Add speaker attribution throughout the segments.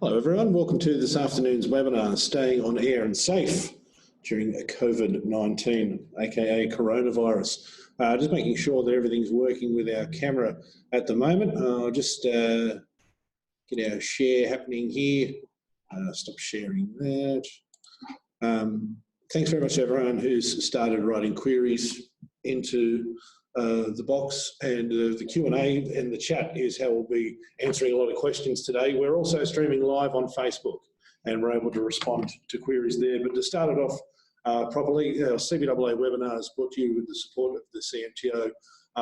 Speaker 1: Hello everyone, welcome to this afternoon's webinar, Staying on Air and Safe during COVID-19, aka coronavirus. Just making sure that everything's working with our camera at the moment. I'll just get our share happening here. Stop sharing that. Thanks very much to everyone who's started writing queries into the box, and the Q&A and the chat is how we'll be answering a lot of questions today. We're also streaming live on Facebook and we're able to respond to queries there. But to start it off properly, our CBAA webinar is brought to you with the support of the CMTO,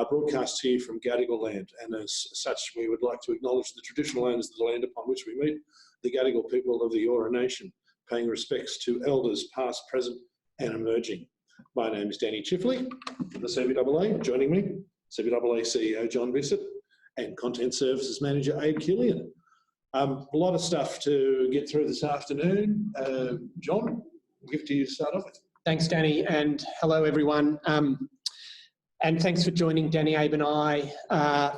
Speaker 1: broadcast here from Gadigal land, and as such we would like to acknowledge the traditional owners of the land upon which we meet, the Gadigal people of the Eora Nation, paying respects to elders past, present and emerging. My name is Danny Chifley from the CBAA. Joining me, CBAA CEO John Bissett and Content Services Manager Abe Killian. A lot of stuff to get through this afternoon. John, I'll give it to you to start off with.
Speaker 2: Thanks, Danny, and hello everyone. And thanks for joining Danny, Abe and I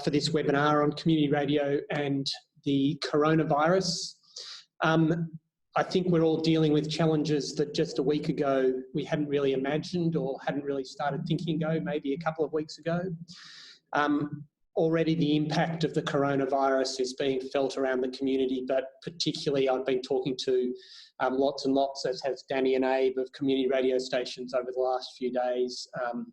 Speaker 2: for this webinar on community radio and the coronavirus. I think we're all dealing with challenges that just a week ago we hadn't really imagined or hadn't really started thinking ago, maybe a couple of weeks ago. Already the impact of the coronavirus is being felt around the community, but particularly I've been talking to lots and lots, as has Danny and Abe, of community radio stations over the last few days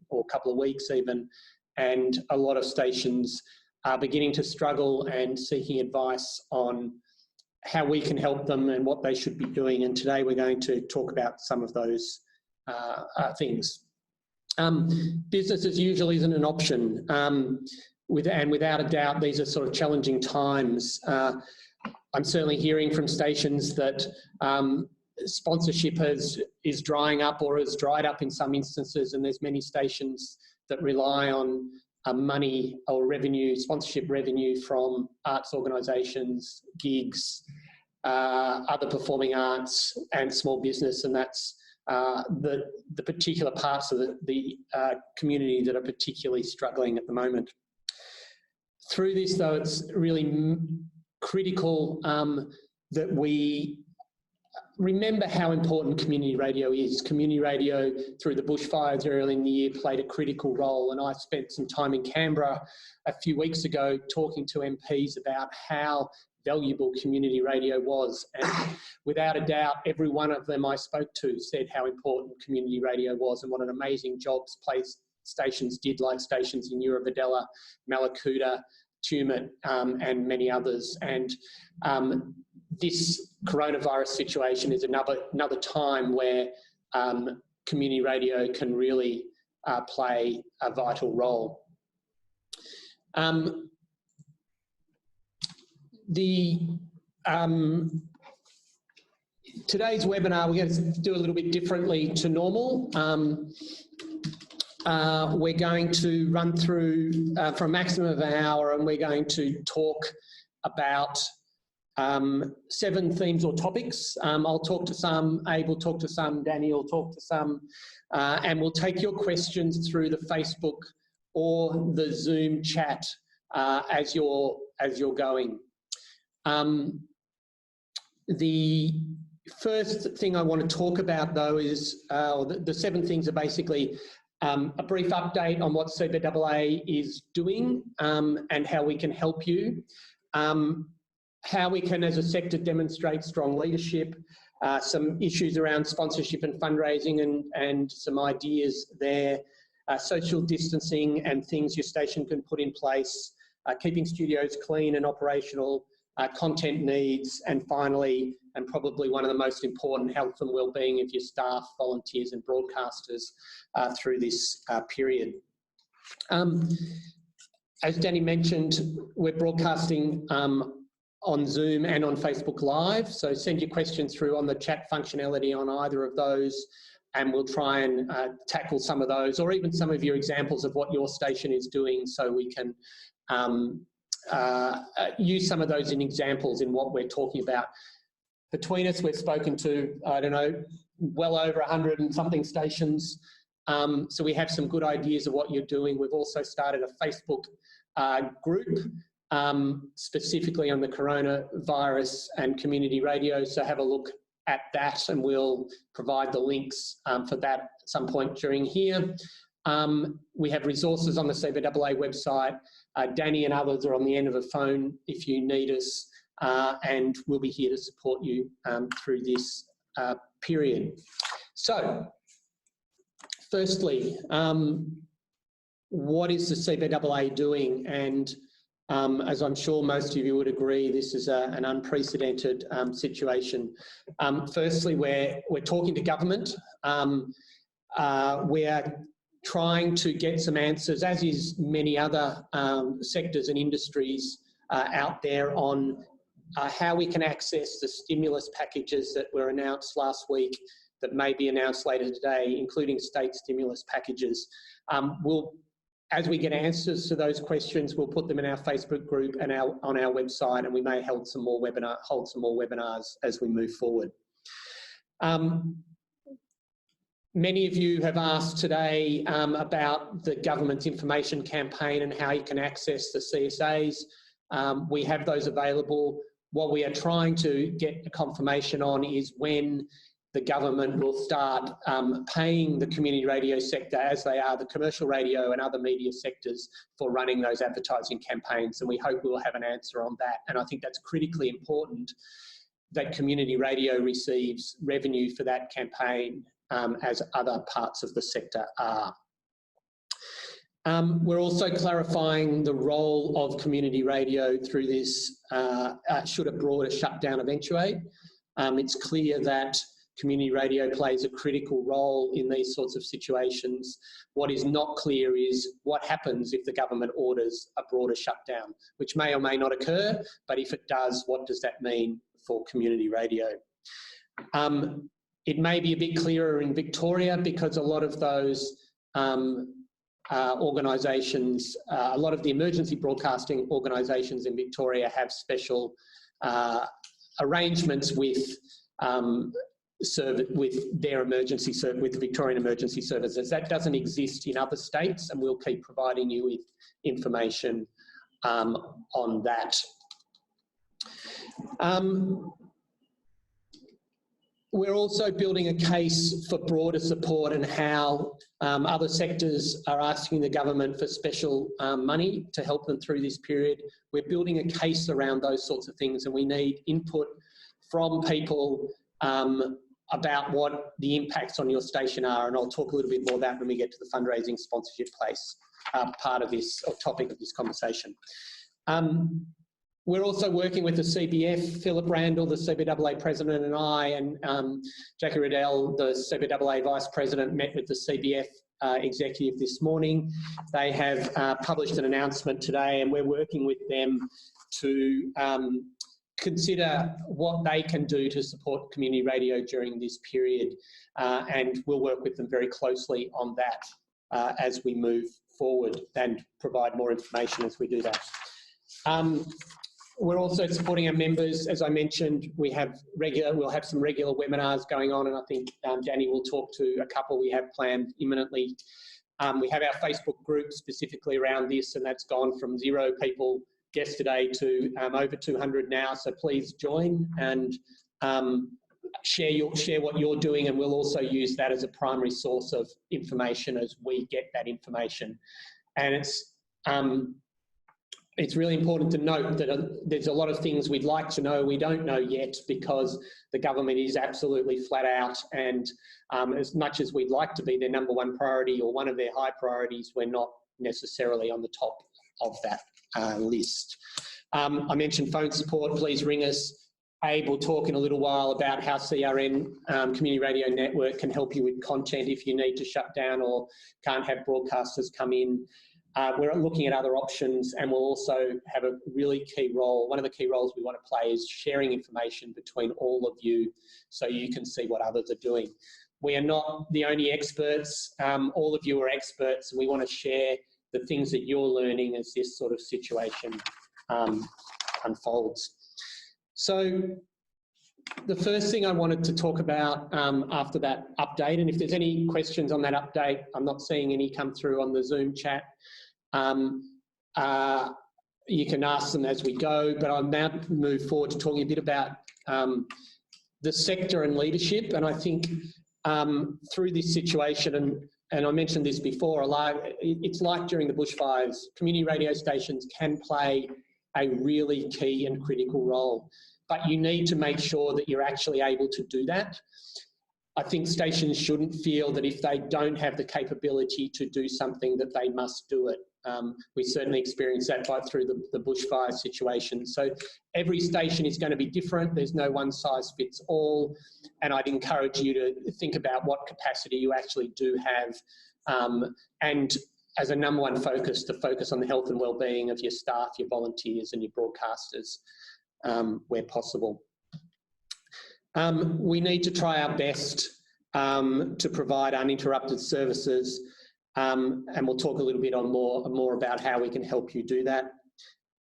Speaker 2: or a couple of weeks even, and a lot of stations are beginning to struggle and seeking advice on how we can help them and what they should be doing. And today we're going to talk about some of those things. Business as usual isn't an option. And without a doubt, these are sort of challenging times. I'm certainly hearing from stations that sponsorship is drying up or has dried up in some instances, and there's many stations that rely on money or revenue, sponsorship revenue from arts organisations, gigs, other performing arts and small business, and that's the particular parts of the community that are particularly struggling at the moment. Through this though, it's really critical that we remember how important community radio is. Community radio through the bushfires early in the year played a critical role, and I spent some time in Canberra a few weeks ago talking to MPs about how valuable community radio was, and without a doubt every one of them I spoke to said how important community radio was and what an amazing job stations did, like stations in Eurobodalla, Mallacoota, Tumut and many others. And this coronavirus situation is another time where community radio can really play a vital role. Today's webinar, we're going to do a little bit differently to normal. We're going to run through for a maximum of an hour, and we're going to talk about 7 themes or topics. I'll talk to some, Abe will talk to some, Danny will talk to some, and we'll take your questions through the Facebook or the Zoom chat as you're going. The first thing I want to talk about though is the 7 things are basically a brief update on what CBAA is doing and how we can help you. How we can as a sector demonstrate strong leadership, some issues around sponsorship and fundraising and some ideas there, social distancing and things your station can put in place, keeping studios clean and operational, content needs, and finally, and probably one of the most important, health and wellbeing of your staff, volunteers and broadcasters through this period. As Danny mentioned, we're broadcasting on Zoom and on Facebook Live, so send your questions through on the chat functionality on either of those, and we'll try and tackle some of those, or even some of your examples of what your station is doing, so we can use some of those in examples in what we're talking about. Between us, we've spoken to, I don't know, well over 100 and something stations, so we have some good ideas of what you're doing. We've also started a Facebook group specifically on the coronavirus and community radio. So have a look at that, and we'll provide the links for that at some point during here. We have resources on the CBAA website. Danny and others are on the end of a phone if you need us, and we'll be here to support you through this period. So, firstly, what is the CBAA doing? And as I'm sure most of you would agree, this is an unprecedented situation. Firstly, we're talking to government. We're trying to get some answers, as is many other sectors and industries out there, on how we can access the stimulus packages that were announced last week, that may be announced later today, including state stimulus packages. As we get answers to those questions, we'll put them in our Facebook group and on our website, and we may hold some more webinars as we move forward. Many of you have asked today about the government's information campaign and how you can access the CSAs. We have those available. What we are trying to get a confirmation on is when the government will start paying the community radio sector, as they are the commercial radio and other media sectors, for running those advertising campaigns. And we hope we will have an answer on that. And I think that's critically important, that community radio receives revenue for that campaign as other parts of the sector are. We're also clarifying the role of community radio through this, should a broader shutdown eventuate. It's clear that community radio plays a critical role in these sorts of situations. What is not clear is what happens if the government orders a broader shutdown, which may or may not occur, but if it does, what does that mean for community radio? It may be a bit clearer in Victoria, because a lot of those organisations, a lot of the emergency broadcasting organisations in Victoria have special arrangements with their emergency service, with the Victorian Emergency Services. That doesn't exist in other states, and we'll keep providing you with information on that. We're also building a case for broader support, and how other sectors are asking the government for special money to help them through this period. We're building a case around those sorts of things, and we need input from people about what the impacts on your station are, and I'll talk a little bit more about that when we get to the fundraising sponsorship place, part of this, or topic of this conversation. We're also working with the CBF, Philip Randall, the CBAA President, and I, and Jackie Riddell, the CBAA Vice President, met with the CBF executive this morning. They have published an announcement today, and we're working with them to consider what they can do to support community radio during this period, and we'll work with them very closely on that as we move forward, and provide more information as we do that. We're also supporting our members. As I mentioned, we'll have some regular webinars going on, and I think Danny will talk to a couple we have planned imminently. We have our Facebook group specifically around this, and that's gone from 0 people yesterday to over 200 now, so please join and share what you're doing, and we'll also use that as a primary source of information as we get that information. And it's really important to note that there's a lot of things we'd like to know we don't know yet, because the government is absolutely flat out, and as much as we'd like to be their #1 priority, or one of their high priorities, we're not necessarily on the top of that list. I mentioned phone support. Please ring us. Abe will talk in a little while about how CRN, Community Radio Network, can help you with content if you need to shut down or can't have broadcasters come in. We're looking at other options, and we'll also have a really key role. One of the key roles we want to play is sharing information between all of you, so you can see what others are doing. We are not the only experts. All of you are experts, and we want to share the things that you're learning as this sort of situation unfolds. So the first thing I wanted to talk about after that update, and if there's any questions on that update, I'm not seeing any come through on the Zoom chat. you can ask them as we go, but I'll now move forward to talking a bit about the sector and leadership. And I think through this situation, and I mentioned this before, it's like during the bushfires, community radio stations can play a really key and critical role, but you need to make sure that you're actually able to do that. I think stations shouldn't feel that if they don't have the capability to do something that they must do it. We certainly experienced that through the bushfire situation. So every station is going to be different. There's no one size fits all. And I'd encourage you to think about what capacity you actually do have. And as a number one focus, to focus on the health and wellbeing of your staff, your volunteers and your broadcasters where possible. We need to try our best to provide uninterrupted services, and we'll talk a little bit on more about how we can help you do that.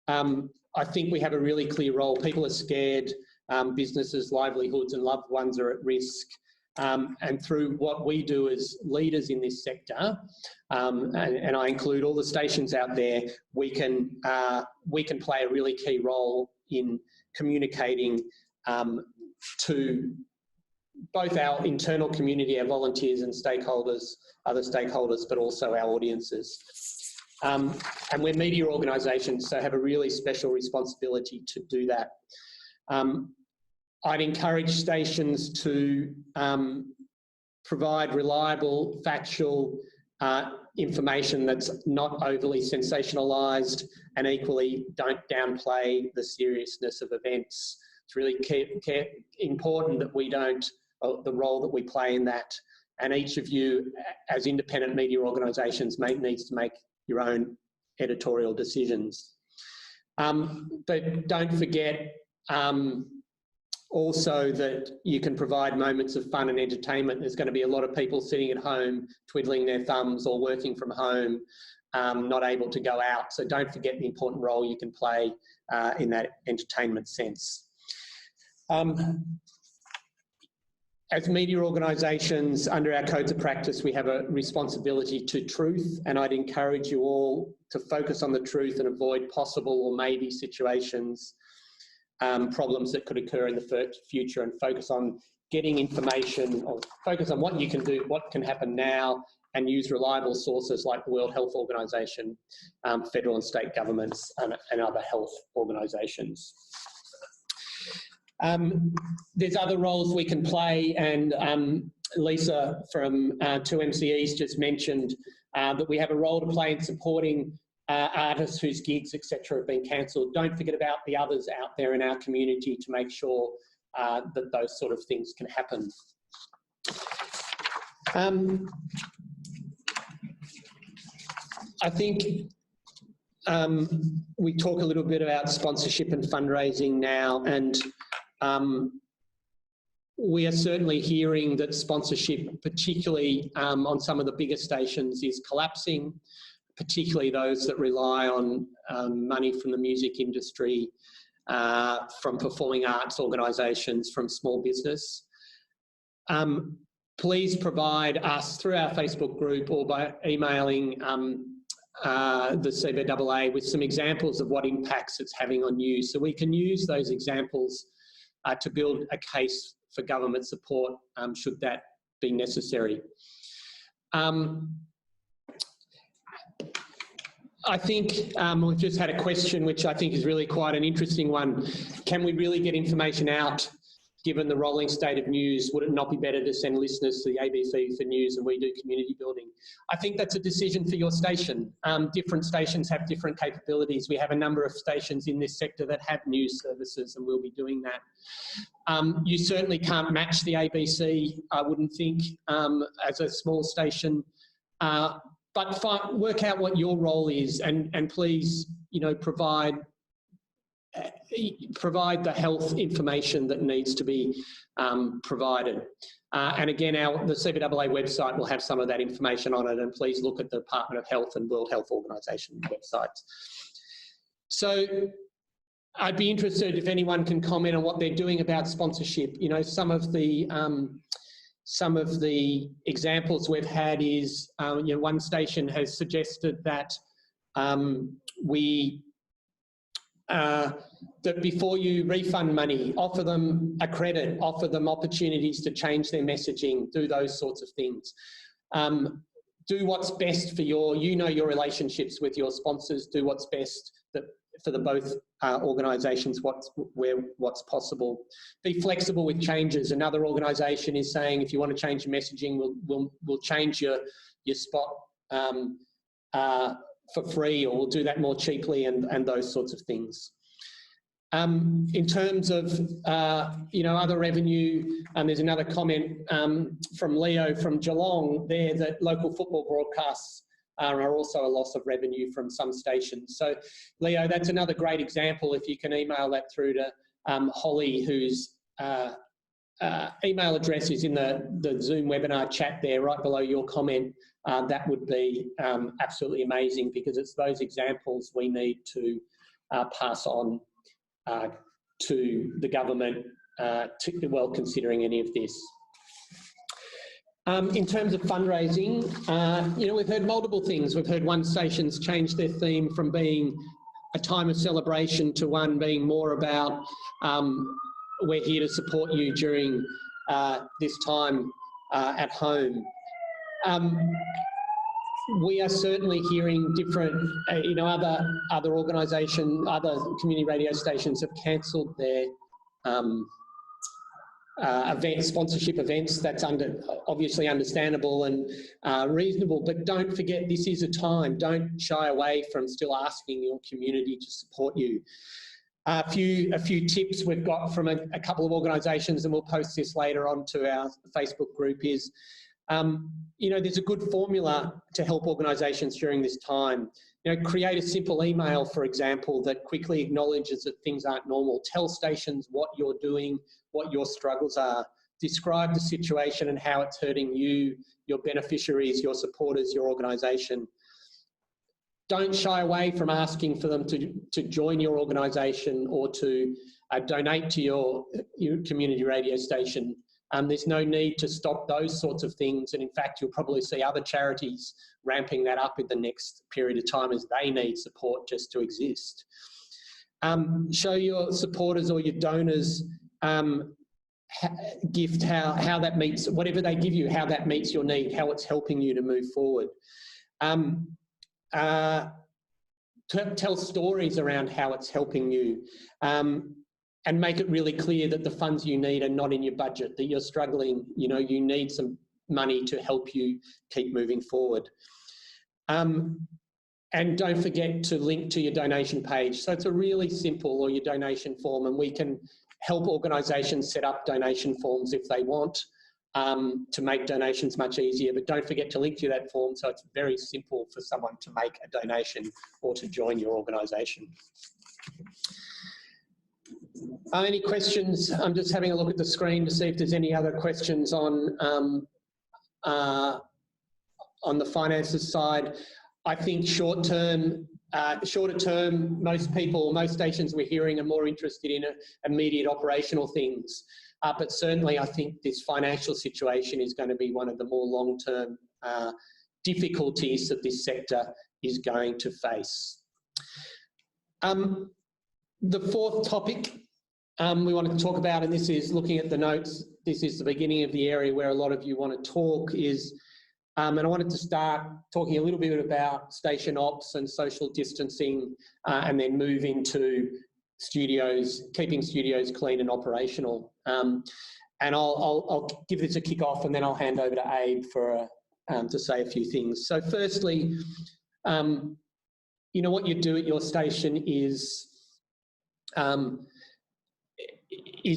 Speaker 2: I think we have a really clear role. People are scared, businesses, livelihoods and loved ones are at risk. And through what we do as leaders in this sector, and I include all the stations out there, we can play a really key role in communicating to both our internal community, our volunteers and stakeholders, other stakeholders, but also our audiences. And we're media organisations, so have a really special responsibility to do that. I'd encourage stations to provide reliable, factual information that's not overly sensationalised, and equally don't downplay the seriousness of events. It's really important that we don't, the role that we play in that, and each of you as independent media organisations needs to make your own editorial decisions. But don't forget also that you can provide moments of fun and entertainment. There's going to be a lot of people sitting at home twiddling their thumbs or working from home, not able to go out. So don't forget the important role you can play in that entertainment sense. As media organisations, under our codes of practice, we have a responsibility to truth, and I'd encourage you all to focus on the truth and avoid possible or maybe situations, problems that could occur in the future, and focus on getting information, or focus on what you can do, what can happen now, and use reliable sources like the World Health Organization, federal and state governments, and other health organisations. There's other roles we can play, and Lisa from 2MCE's just mentioned that we have a role to play in supporting artists whose gigs, etc., have been cancelled. Don't forget about the others out there in our community to make sure that those sort of things can happen. I think we talk a little bit about sponsorship and fundraising now, and we are certainly hearing that sponsorship, particularly on some of the bigger stations, is collapsing, particularly those that rely on money from the music industry, from performing arts organisations, from small business. Please provide us through our Facebook group or by emailing the CBAA with some examples of what impacts it's having on you, so we can use those examples to build a case for government support should that be necessary. I think we've just had a question which I think is really quite an interesting one. Can we really get information out given the rolling state of news? Would it not be better to send listeners to the ABC for news and we do community building? I think that's a decision for your station. Different stations have different capabilities. We have a number of stations in this sector that have news services, and we'll be doing that. You certainly can't match the ABC, I wouldn't think, as a small station. But work out what your role is, and please, provide the health information that needs to be provided. And again, the CBAA website will have some of that information on it, and please look at the Department of Health and World Health Organization websites. So I'd be interested if anyone can comment on what they're doing about sponsorship. Some of the examples we've had is, one station has suggested that we that before you refund money, offer them a credit, offer them opportunities to change their messaging, do those sorts of things. Do what's best for your relationships with your sponsors, do what's best for the both organisations, what's possible. Be flexible with changes. Another organisation is saying, if you want to change your messaging, we'll change your spot for free, or we'll do that more cheaply, and those sorts of things. In terms of other revenue, there's another comment from Leo from Geelong there that local football broadcasts are also a loss of revenue from some stations. So, Leo, that's another great example. If you can email that through to Holly, whose email address is in the Zoom webinar chat there, right below your comment, that would be absolutely amazing, because it's those examples we need to pass on to the government while considering any of this. In terms of fundraising, we've heard multiple things. We've heard one station's changed their theme from being a time of celebration to one being more about we're here to support you during this time at home. We are certainly hearing different, other organisations, other community radio stations have cancelled their sponsorship events. That's obviously understandable and reasonable, but don't forget, this is a time. Don't shy away from still asking your community to support you. A few tips we've got from a couple of organisations, and we'll post this later on to our Facebook group, is there's a good formula to help organisations during this time. Create a simple email, for example, that quickly acknowledges that things aren't normal. Tell stations what you're doing, what your struggles are. Describe the situation and how it's hurting you, your beneficiaries, your supporters, your organisation. Don't shy away from asking for them to join your organisation or to donate to your community radio station. There's no need to stop those sorts of things, and in fact you'll probably see other charities ramping that up in the next period of time as they need support just to exist. Show your supporters or your donors gift how that meets, whatever they give you, how that meets your need, how it's helping you to move forward. Tell stories around how it's helping you. And make it really clear that the funds you need are not in your budget, that you're struggling, you need some money to help you keep moving forward. And don't forget to link to your donation page. So it's a really simple, or your donation form, and we can help organisations set up donation forms if they want to make donations much easier, but don't forget to link to that form so it's very simple for someone to make a donation or to join your organisation. Any questions? I'm just having a look at the screen to see if there's any other questions on the finances side. I think shorter term, most stations we're hearing are more interested in immediate operational things. But certainly I think this financial situation is going to be one of the more long-term difficulties that this sector is going to face. The fourth topic we want to talk about, and this is looking at the notes, this is the beginning of the area where a lot of you want to talk, is, and I wanted to start talking a little bit about station ops and social distancing, and then move into studios, keeping studios clean and operational. And I'll give this a kick off, and then I'll hand over to Abe for to say a few things. So firstly, what you do at your station is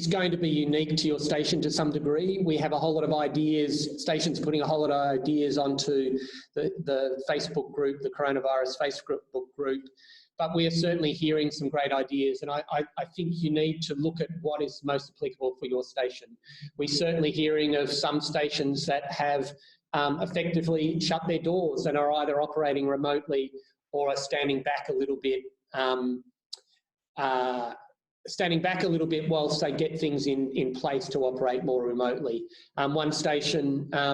Speaker 2: going to be unique to your station to some degree. We have a whole lot of ideas, stations putting a whole lot of ideas onto the Facebook group, the coronavirus Facebook group, but we are certainly hearing some great ideas, and I think you need to look at what is most applicable for your station. We're certainly hearing of some stations that have effectively shut their doors and are either operating remotely or are standing back a little bit whilst they get things in place to operate more remotely. One station I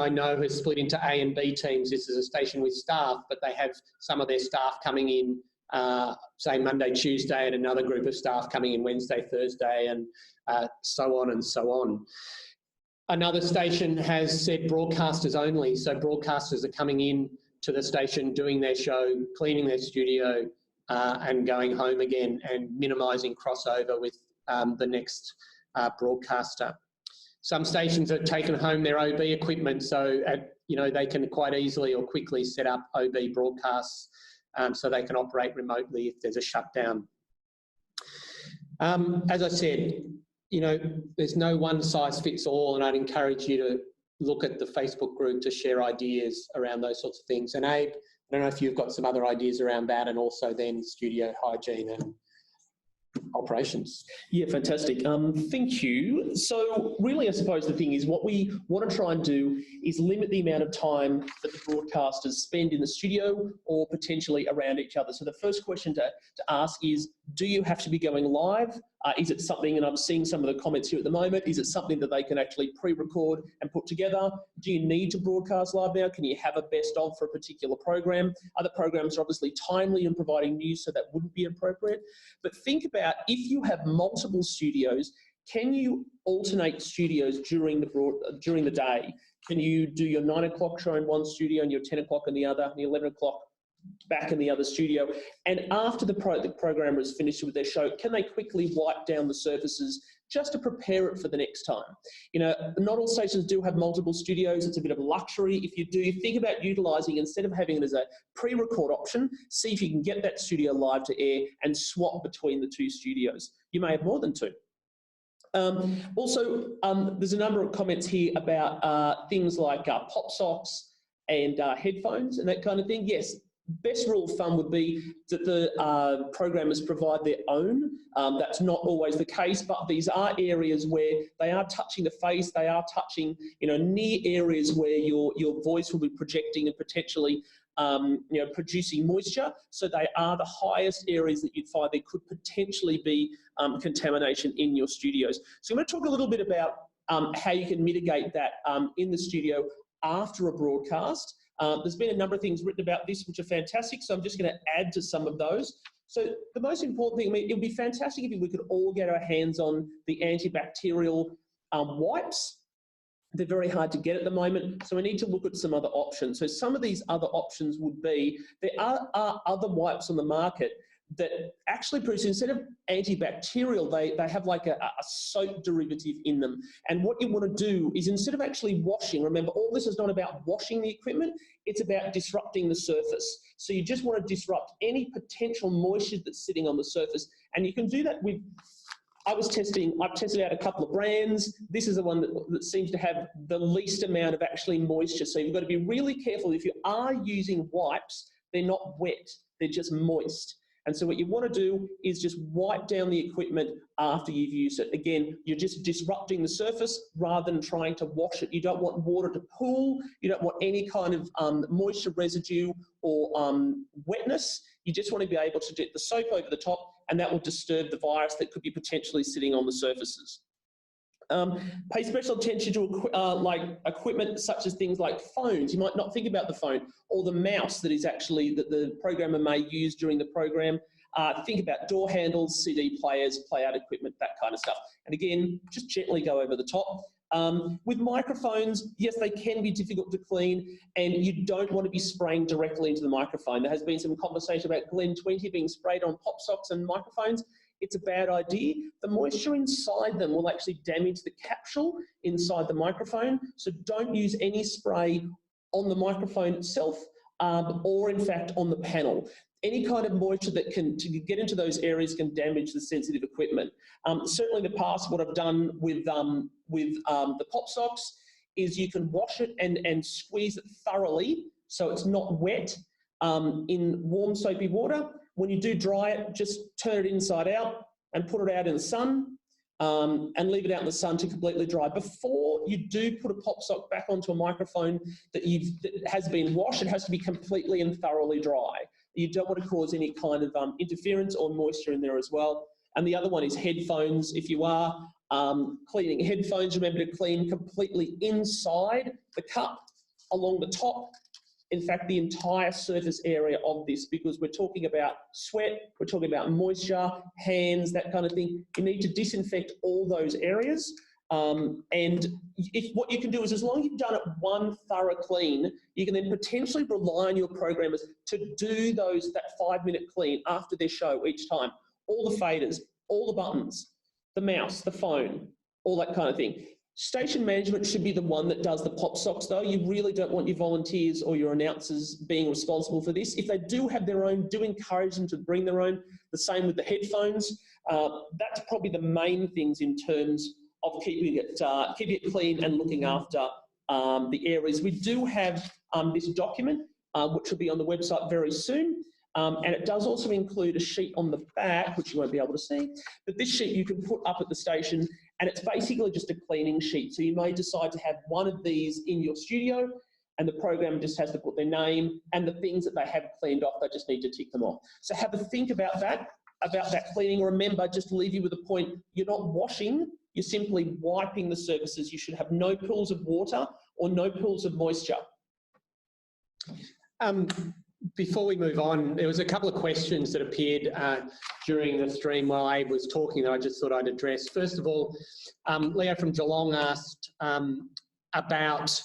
Speaker 2: know has split into A and B teams. This is a station with staff, but they have some of their staff coming in say Monday, Tuesday, and another group of staff coming in Wednesday, Thursday, and so on and so on. Another station has said broadcasters only, so broadcasters are coming in to the station, doing their show, cleaning their studio, and going home again, and minimising crossover with the next broadcaster. Some stations have taken home their OB equipment, so they can quite easily or quickly set up OB broadcasts so they can operate remotely if there's a shutdown. As I said, there's no one size fits all, and I'd encourage you to look at the Facebook group to share ideas around those sorts of things. And Abe, I don't know if you've got some other ideas around that, and also then studio hygiene and operations.
Speaker 3: Yeah, fantastic. Thank you. So really, I suppose the thing is, what we want to try and do is limit the amount of time that the broadcasters spend in the studio or potentially around each other. So the first question to ask is, do you have to be going live? Is it something, and I'm seeing some of the comments here at the moment, is it something that they can actually pre-record and put together? Do you need to broadcast live now? Can you have a best of for a particular program? Other programs are obviously timely and providing news, so that wouldn't be appropriate. But think about, if you have multiple studios, can you alternate studios during the day? Can you do your 9 o'clock show in one studio and your 10 o'clock in the other, and your 11 o'clock back in the other studio? And after the programmer is finished with their show, can they quickly wipe down the surfaces just to prepare it for the next time? Not all stations do have multiple studios. It's a bit of a luxury. If you do, think about utilising, instead of having it as a pre-record option, see if you can get that studio live to air and swap between the two studios. You may have more than two. Also, there's a number of comments here about things like pop socks and headphones and that kind of thing. Yes, best rule of thumb would be that the programmers provide their own. That's not always the case, but these are areas where they are touching the face, they are touching, near areas where your voice will be projecting and potentially producing moisture. So they are the highest areas that you'd find there could potentially be contamination in your studios. So I'm going to talk a little bit about how you can mitigate that in the studio after a broadcast. There's been a number of things written about this which are fantastic, so I'm just going to add to some of those. So the most important thing, it would be fantastic if we could all get our hands on the antibacterial wipes. They're very hard to get at the moment, so we need to look at some other options. So some of these other options would be, there are other wipes on the market that actually produce, instead of antibacterial, they have like a soap derivative in them. And what you want to do is, instead of actually washing, remember, all this is not about washing the equipment, it's about disrupting the surface. So you just want to disrupt any potential moisture that's sitting on the surface. And you can do that with, I've tested out a couple of brands. This is the one that seems to have the least amount of actually moisture. So you've got to be really careful. If you are using wipes, they're not wet, they're just moist. And so what you want to do is just wipe down the equipment after you've used it. Again, you're just disrupting the surface rather than trying to wash it. You don't want water to pool. You don't want any kind of moisture residue or wetness. You just want to be able to get the soap over the top, and that will disturb the virus that could be potentially sitting on the surfaces. Pay special attention to like equipment such as things like phones. You might not think about the phone, or the mouse that is actually that the programmer may use during the program. Think about door handles, CD players, play-out equipment, that kind of stuff. And again, just gently go over the top. With microphones, yes, they can be difficult to clean, and you don't want to be spraying directly into the microphone. There has been some conversation about Glen 20 being sprayed on pop socks and microphones. It's a bad idea. The moisture inside them will actually damage the capsule inside the microphone. So don't use any spray on the microphone itself, or in fact on the panel. Any kind of moisture that can get into those areas can damage the sensitive equipment. Certainly in the past, what I've done with the pop socks is you can wash it and squeeze it thoroughly so it's not wet in warm soapy water. When you do dry it, just turn it inside out and put it out in the sun and leave it out in the sun to completely dry. Before you do put a pop sock back onto a microphone that has been washed, it has to be completely and thoroughly dry. You don't want to cause any kind of interference or moisture in there as well. And the other one is headphones. If you are cleaning headphones, remember to clean completely inside the cup, along the top in fact, the entire surface area of this, because we're talking about sweat, we're talking about moisture, hands, that kind of thing. You need to disinfect all those areas. And what you can do is, as long as you've done it one thorough clean, you can then potentially rely on your programmers to do that 5-minute clean after their show each time. All the faders, all the buttons, the mouse, the phone, all that kind of thing. Station management should be the one that does the pop socks, though. You really don't want your volunteers or your announcers being responsible for this. If they do have their own, do encourage them to bring their own. The same with the headphones. That's probably the main things in terms of keeping it clean and looking after the areas. We do have this document, which will be on the website very soon. And it does also include a sheet on the back, which you won't be able to see, but this sheet you can put up at the station, and it's basically just a cleaning sheet. So you may decide to have one of these in your studio, and the program just has to put their name and the things that they have cleaned off. They just need to tick them off. So have a think about that cleaning. Remember, just to leave you with a point, you're not washing, you're simply wiping the surfaces. You should have no pools of water or no pools of moisture.
Speaker 2: Before we move on, there was a couple of questions that appeared during the stream while Abe was talking that I just thought I'd address. First of all, Leo from Geelong asked about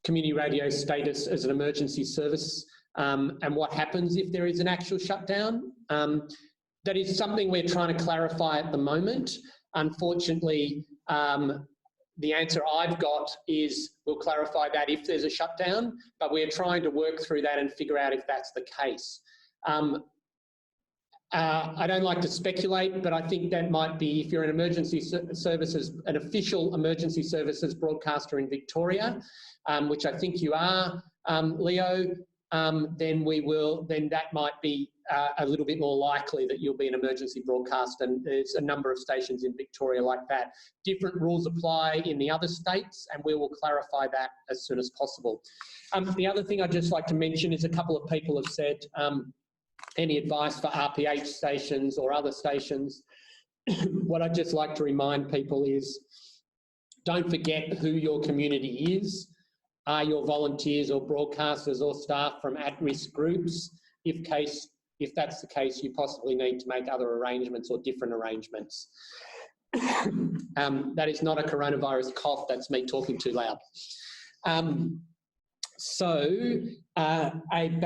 Speaker 2: community radio status as an emergency service and what happens if there is an actual shutdown. That is something we're trying to clarify at the moment. Unfortunately, the answer I've got is we'll clarify that if there's a shutdown, but we're trying to work through that and figure out if that's the case. I don't like to speculate, but I think that might be, if you're an emergency services, an official emergency services broadcaster in Victoria, which I think you are, Leo, then that might be a little bit more likely that you'll be an emergency broadcaster, and there's a number of stations in Victoria like that. Different rules apply in the other states, and we will clarify that as soon as possible. The other thing I'd just like to mention is a couple of people have said, any advice for RPH stations or other stations? What I'd just like to remind people is, don't forget who your community is. Are your volunteers or broadcasters or staff from at-risk groups? If that's the case, you possibly need to make other arrangements or different arrangements. That is not a coronavirus cough, that's me talking too loud. Back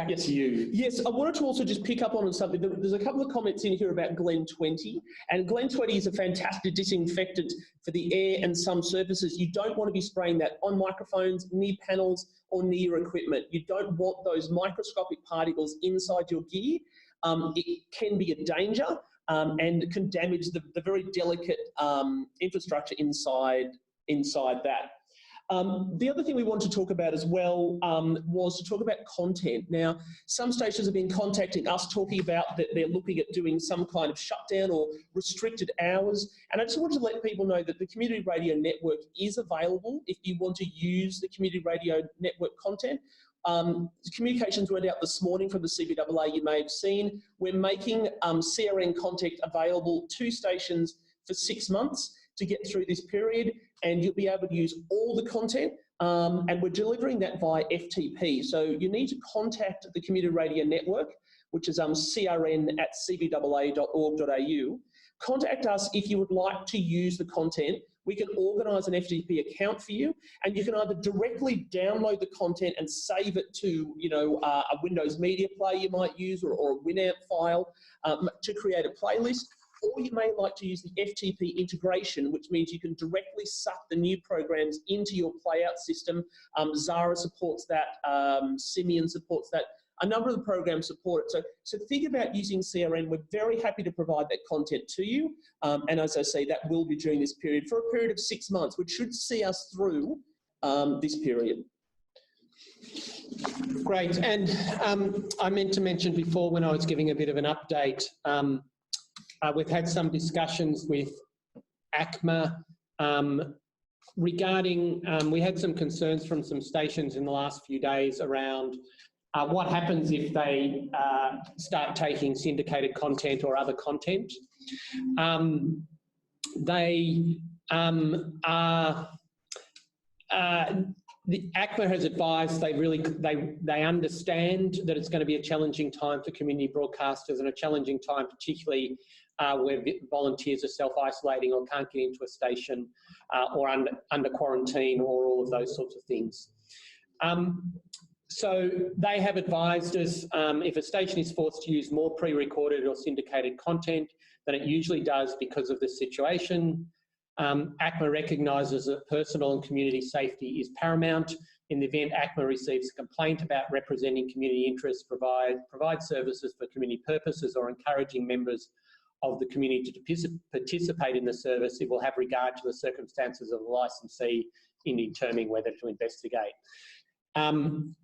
Speaker 2: to you.
Speaker 3: Yes, I wanted to also just pick up on something. There's a couple of comments in here about Glen 20, and Glen 20 is a fantastic disinfectant for the air and some surfaces. You don't want to be spraying that on microphones, near panels, or near your equipment. You don't want those microscopic particles inside your gear. It can be a danger and can damage the very delicate infrastructure inside that. The other thing we want to talk about as well was to talk about content. Now, some stations have been contacting us talking about that they're looking at doing some kind of shutdown or restricted hours. And I just wanted to let people know that the Community Radio Network is available if you want to use the Community Radio Network content. Communications went out this morning from the CBAA, you may have seen. We're making CRN content available to stations for 6 months to get through this period, and you'll be able to use all the content, and we're delivering that via FTP. So you need to contact the Community Radio Network, which is crn@cbaa.org.au. Contact us if you would like to use the content. We can organise an FTP account for you, and you can either directly download the content and save it to, a Windows Media Player you might use, or a Winamp file to create a playlist. Or you may like to use the FTP integration, which means you can directly suck the new programs into your playout system. Zara supports that, Simeon supports that. A number of the programs support it. So think about using CRN. We're very happy to provide that content to you. And as I say, that will be during this period for a period of 6 months, which should see us through this period.
Speaker 2: Great. And I meant to mention before when I was giving a bit of an update, we've had some discussions with ACMA regarding, we had some concerns from some stations in the last few days around what happens if they start taking syndicated content or other content. They are the ACMA has advised they understand that it's going to be a challenging time for community broadcasters, and a challenging time particularly where volunteers are self-isolating or can't get into a station or under quarantine or all of those sorts of things. So they have advised us if a station is forced to use more pre-recorded or syndicated content than it usually does because of the situation, ACMA recognises that personal and community safety is paramount. In the event ACMA receives a complaint about representing community interests, provide services for community purposes or encouraging members of the community to participate in the service, it will have regard to the circumstances of the licensee in determining whether to investigate.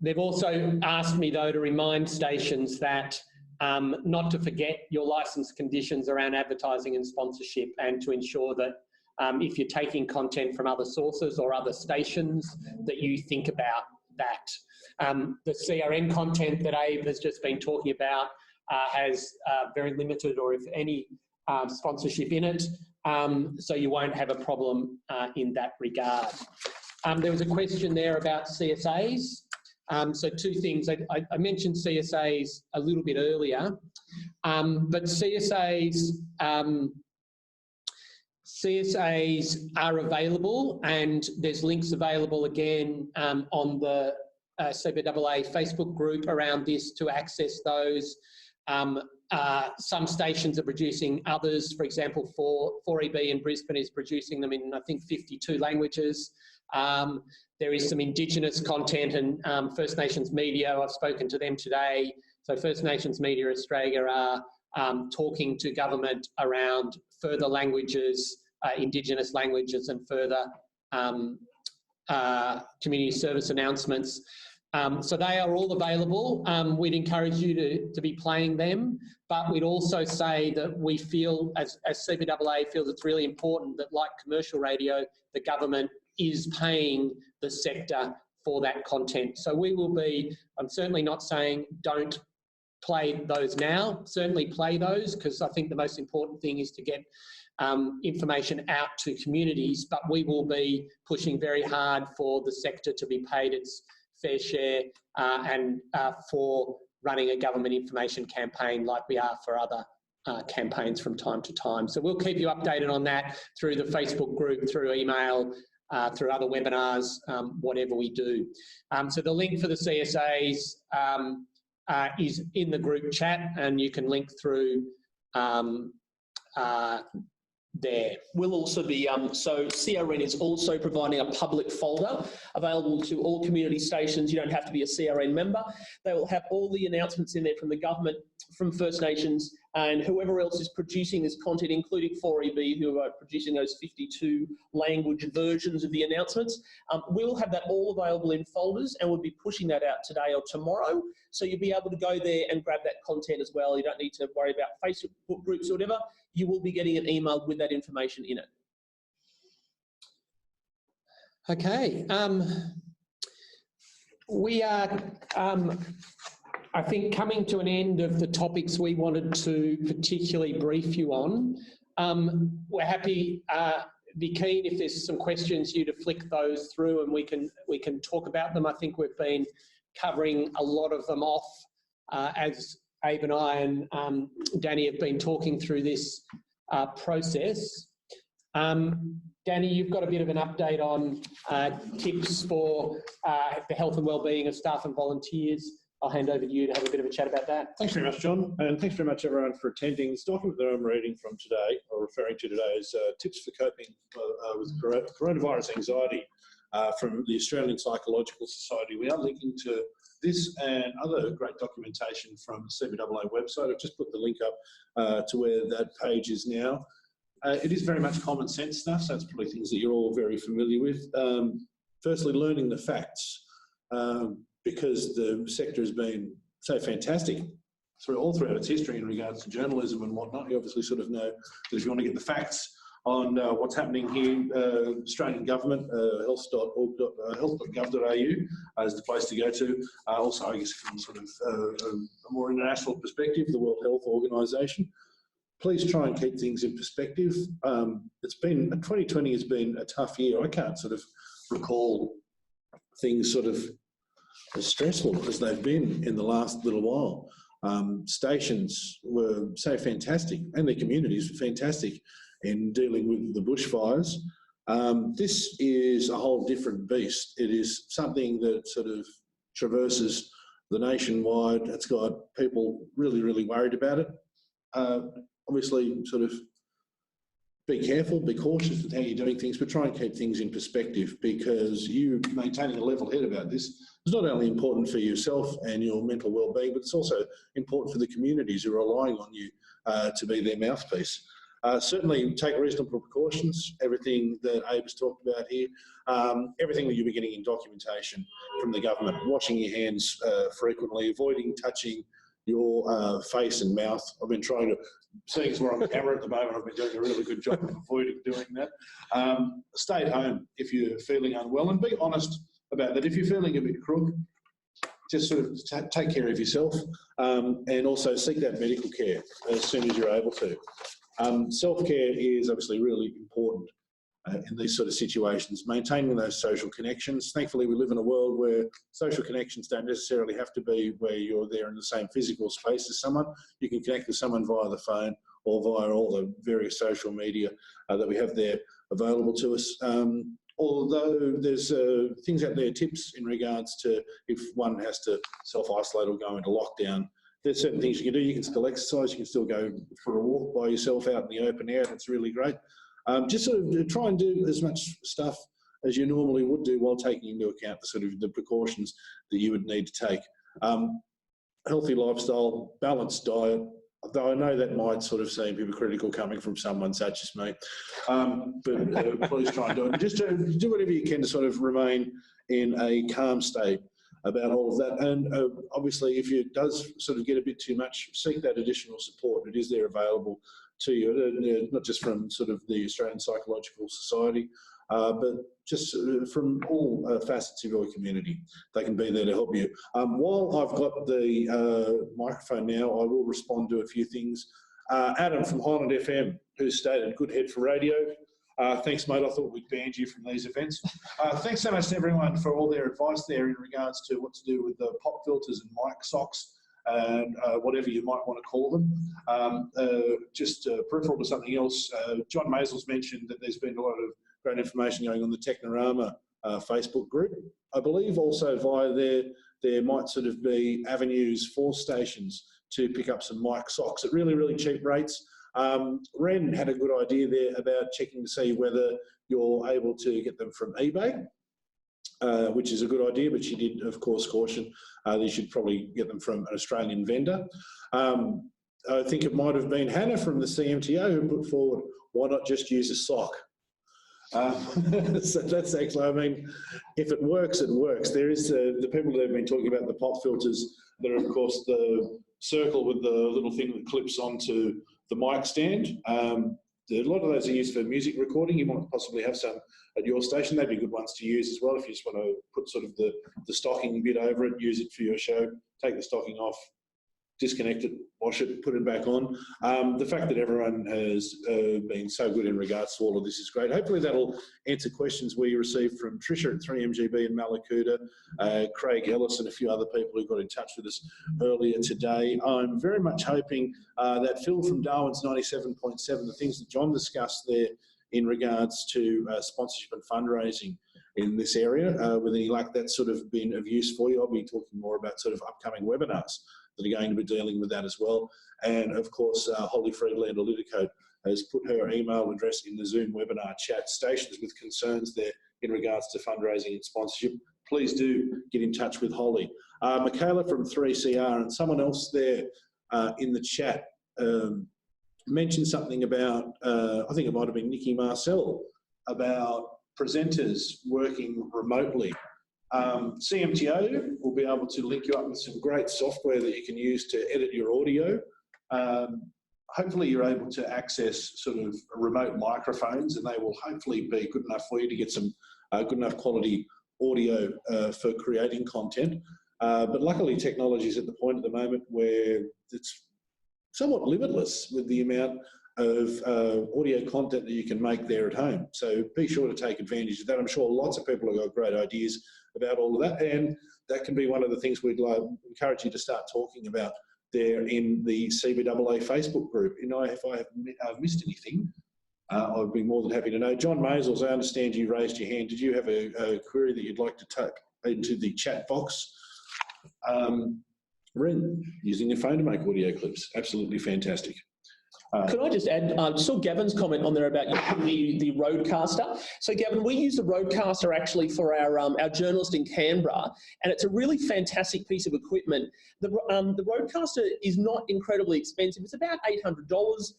Speaker 2: They've also asked me, though, to remind stations that not to forget your licence conditions around advertising and sponsorship, and to ensure that if you're taking content from other sources or other stations, that you think about that. The CRN content that Abe has just been talking about has very limited, or if any, sponsorship in it, so you won't have a problem in that regard. There was a question there about CSAs. So two things. I mentioned CSAs a little bit earlier, but CSAs are available, and there's links available again on the CBAA Facebook group around this to access those. Some stations are producing others. For example, 4EB in Brisbane is producing them in, I think, 52 languages. There is some Indigenous content and First Nations media. I've spoken to them today. So First Nations Media Australia are talking to government around further languages, Indigenous languages, and further community service announcements. So they are all available. We'd encourage you to be playing them, but we'd also say that we feel, as CBAA feels, it's really important that, like commercial radio, the government is paying the sector for that content. So we will be, I'm certainly not saying don't play those now, certainly play those, because I think the most important thing is to get information out to communities, but we will be pushing very hard for the sector to be paid its fair share and for running a government information campaign like we are for other campaigns from time to time. So we'll keep you updated on that through the Facebook group, through email, through other webinars, whatever we do. So the link for the CSAs is in the group chat, and you can link through there.
Speaker 3: We'll also be, so CRN is also providing a public folder available to all community stations. You don't have to be a CRN member. They will have all the announcements in there from the government, from First Nations, and whoever else is producing this content, including 4EB, who are producing those 52 language versions of the announcements. We'll have that all available in folders, and we'll be pushing that out today or tomorrow. So you'll be able to go there and grab that content as well. You don't need to worry about Facebook groups or whatever. You will be getting an email with that information in it.
Speaker 2: Okay. We are, I think, coming to an end of the topics we wanted to particularly brief you on. We're happy, be keen if there's some questions, you to flick those through and we can talk about them. I think we've been covering a lot of them off as Abe and I and Danny have been talking through this process. Danny, you've got a bit of an update on tips for the health and wellbeing of staff and volunteers. I'll hand over to you to have a bit of a chat about that.
Speaker 1: Thanks very much, John, and thanks very much everyone for attending. This document that I'm reading from today, or referring to today, is tips for coping with coronavirus anxiety from the Australian Psychological Society. We are linking to this and other great documentation from the CBAA website. I've just put the link up to where that page is now. It is very much common sense stuff, so it's probably things that you're all very familiar with. Firstly, learning the facts. Because the sector has been so fantastic all throughout its history in regards to journalism and whatnot. You obviously sort of know that if you want to get the facts on what's happening here, Australian government, health.gov.au is the place to go to. Also, I guess from sort of a more international perspective, the World Health Organization. Please try and keep things in perspective. 2020 has been a tough year. I can't sort of recall things sort of as stressful as they've been in the last little while. Stations were so fantastic, and their communities were fantastic in dealing with the bushfires. This is a whole different beast. It is something that sort of traverses the nationwide. It's got people really, really worried about it. Obviously, sort of be careful, be cautious with how you're doing things, but try and keep things in perspective, because you maintaining a level head about this is not only important for yourself and your mental well-being, but it's also important for the communities who are relying on you to be their mouthpiece. Certainly take reasonable precautions, everything that Abe has talked about here, everything that you'll be getting in documentation from the government, washing your hands frequently, avoiding touching your face and mouth. I've been trying to, seeing as we're on camera at the moment, I've been doing a really good job of avoiding doing that. Stay at home if you're feeling unwell, and be honest about that. If you're feeling a bit crook, just sort of take care of yourself, and also seek that medical care as soon as you're able to. Self-care is obviously really important in these sort of situations, maintaining those social connections. Thankfully, we live in a world where social connections don't necessarily have to be where you're there in the same physical space as someone. You can connect with someone via the phone or via all the various social media that we have there available to us. Although there's things out there, tips in regards to if one has to self-isolate or go into lockdown. There's certain things you can do. You can still exercise. You can still go for a walk by yourself out in the open air. It's really great. Just sort of try and do as much stuff as you normally would do while taking into account the sort of the precautions that you would need to take. Healthy lifestyle, balanced diet, though I know that might sort of seem hypocritical coming from someone such as me, but please try and do it. Just do whatever you can to sort of remain in a calm state about all of that. And obviously, if it does sort of get a bit too much, seek that additional support. It is there available to you, not just from sort of the Australian Psychological Society, but just from all facets of your community. They can be there to help you. While I've got the microphone now, I will respond to a few things. Adam from Highland FM, who stated, good head for radio. Thanks, mate. I thought we'd banned you from these events. Thanks so much to everyone for all their advice there in regards to what to do with the pop filters and mic socks and whatever you might want to call them. Just peripheral to something else, John Mazel's mentioned that there's been a lot of great information going on the Technorama Facebook group. I believe also via there might sort of be avenues for stations to pick up some mic socks at really, really cheap rates. Ren had a good idea there about checking to see whether you're able to get them from eBay, which is a good idea, but she did, of course, caution that you should probably get them from an Australian vendor. I think it might have been Hannah from the CMTO who put forward, why not just use a sock? So that's actually, I mean, if it works, it works. There is the people that have been talking about the pop filters that are, of course, the circle with the little thing that clips onto the mic stand. A lot of those are used for music recording. You might possibly have some at your station. They'd be good ones to use as well if you just want to put sort of the stocking bit over it, use it for your show, take the stocking off, disconnect it, wash it, put it back on. The fact that everyone has been so good in regards to all of this is great. Hopefully that'll answer questions we received from Tricia at 3MGB in Malakuta, Craig Ellis and a few other people who got in touch with us earlier today. I'm very much hoping that Phil from Darwin's 97.7, the things that John discussed there in regards to sponsorship and fundraising in this area, whether you like that sort of been of use for you. I'll be talking more about sort of upcoming webinars that are going to be dealing with that as well. And of course, Holly Friedlander Lidicote has put her email address in the Zoom webinar chat. Stations with concerns there in regards to fundraising and sponsorship, please do get in touch with Holly. Michaela from 3CR and someone else there in the chat mentioned something about, I think it might have been Nikki Marcel, about presenters working remotely. CMTO will be able to link you up with some great software that you can use to edit your audio. Hopefully you're able to access sort of remote microphones and they will hopefully be good enough for you to get some good enough quality audio for creating content. But luckily technology is at the point at the moment where it's somewhat limitless with the amount of audio content that you can make there at home. So be sure to take advantage of that. I'm sure lots of people have got great ideas about all of that. And that can be one of the things we'd encourage you to start talking about there in the CBAA Facebook group. You know, if I've missed anything, I'd be more than happy to know. John Maisels, I understand you raised your hand. Did you have a query that you'd like to type into the chat box? Ren, using your phone to make audio clips. Absolutely fantastic.
Speaker 3: Could I just add, I saw Gavin's comment on there about the Roadcaster. So Gavin, we use the Roadcaster actually for our journalist in Canberra, and it's a really fantastic piece of equipment. The Roadcaster is not incredibly expensive. It's about $800.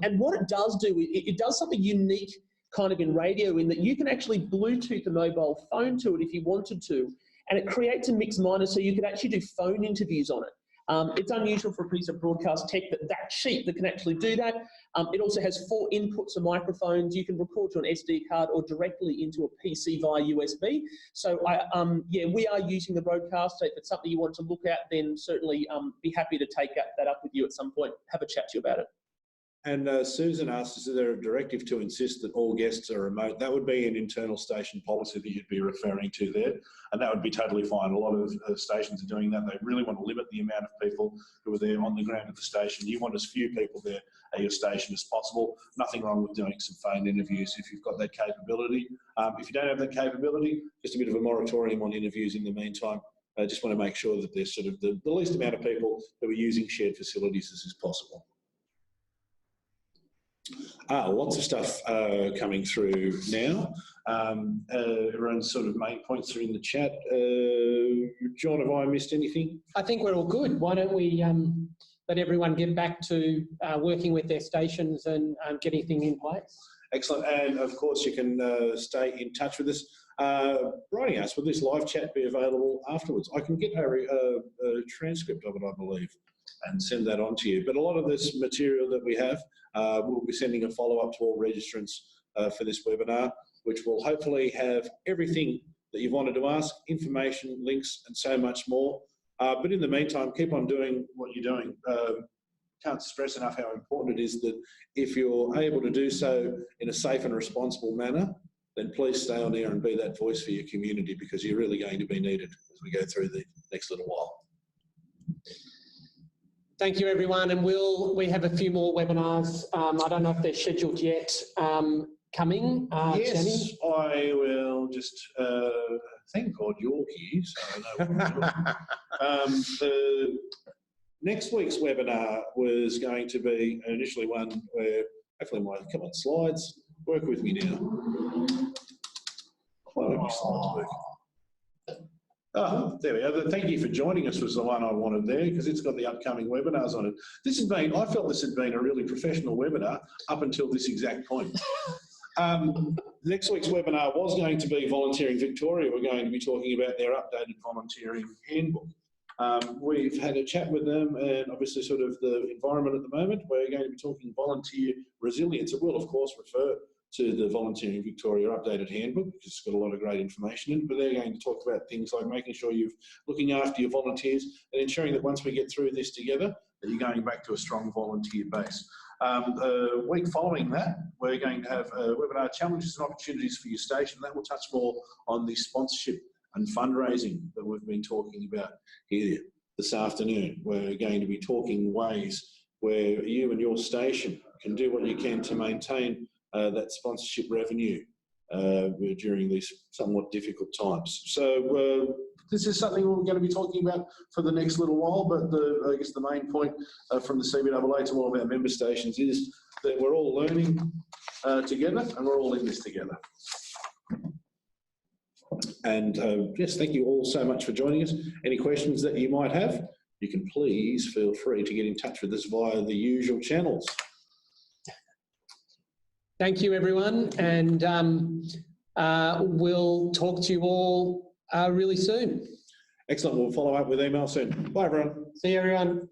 Speaker 3: And what it does do, it does something unique kind of in radio in that you can actually Bluetooth a mobile phone to it if you wanted to, and it creates a mix minor so you could actually do phone interviews on it. It's unusual for a piece of broadcast tech that cheap that can actually do that. It also has 4 inputs of microphones. You can record to an SD card or directly into a PC via USB. So yeah, we are using the Roadcaster. If it's something you want to look at, then certainly be happy to take that up with you at some point. Have a chat to you about it.
Speaker 1: And Susan asked, is there a directive to insist that all guests are remote? That would be an internal station policy that you'd be referring to there, and that would be totally fine. A lot of stations are doing that. They really want to limit the amount of people who are there on the ground at the station. You want as few people there at your station as possible. Nothing wrong with doing some phone interviews if you've got that capability. If you don't have that capability, just a bit of a moratorium on interviews in the meantime. I just want to make sure that there's sort of the least amount of people who are using shared facilities as is possible. Lots of stuff coming through now. Everyone's sort of main points are in the chat. John, have I missed anything?
Speaker 2: I think we're all good. Why don't we let everyone get back to working with their stations and getting things in place?
Speaker 1: Excellent. And of course, you can stay in touch with us. Writing us, will this live chat be available afterwards? I can get a transcript of it, I believe, and send that on to you. But a lot of this material that we have, we'll be sending a follow-up to all registrants for this webinar, which will hopefully have everything that you've wanted to ask, information, links, and so much more. But in the meantime, keep on doing what you're doing. Can't stress enough how important it is that if you're able to do so in a safe and responsible manner, then please stay on air and be that voice for your community, because you're really going to be needed as we go through the next little while.
Speaker 2: Thank you, everyone. And we have a few more webinars. I don't know if they're scheduled yet. Coming.
Speaker 1: Yes,
Speaker 2: Jenny?
Speaker 1: I will just thank God you're here, so I know what the next week's webinar was going to be initially one where hopefully come on, slides, work with me now. Why don't my slides work? Oh, there we go. Thank you for joining us was the one I wanted there, because it's got the upcoming webinars on it. This has been, I felt this had been a really professional webinar up until this exact point. Next week's webinar was going to be Volunteering Victoria. We're going to be talking about their updated volunteering handbook. We've had a chat with them, and obviously sort of the environment at the moment. We're going to be talking volunteer resilience. It will, of course, refer to the Volunteering Victoria updated handbook, because it's got a lot of great information in it, but they're going to talk about things like making sure you're looking after your volunteers and ensuring that once we get through this together, that you're going back to a strong volunteer base. The week following that, we're going to have a webinar, Challenges and Opportunities for Your Station. That will touch more on the sponsorship and fundraising that we've been talking about here this afternoon. We're going to be talking ways where you and your station can do what you can to maintain that sponsorship revenue during these somewhat difficult times. So this is something we're going to be talking about for the next little while, but I guess the main point from the CBAA to all of our member stations is that we're all learning together, and we're all in this together. And yes, thank you all so much for joining us. Any questions that you might have, you can please feel free to get in touch with us via the usual channels.
Speaker 2: Thank you, everyone, and we'll talk to you all really soon.
Speaker 1: Excellent. We'll follow up with email soon. Bye, everyone.
Speaker 2: See you, everyone.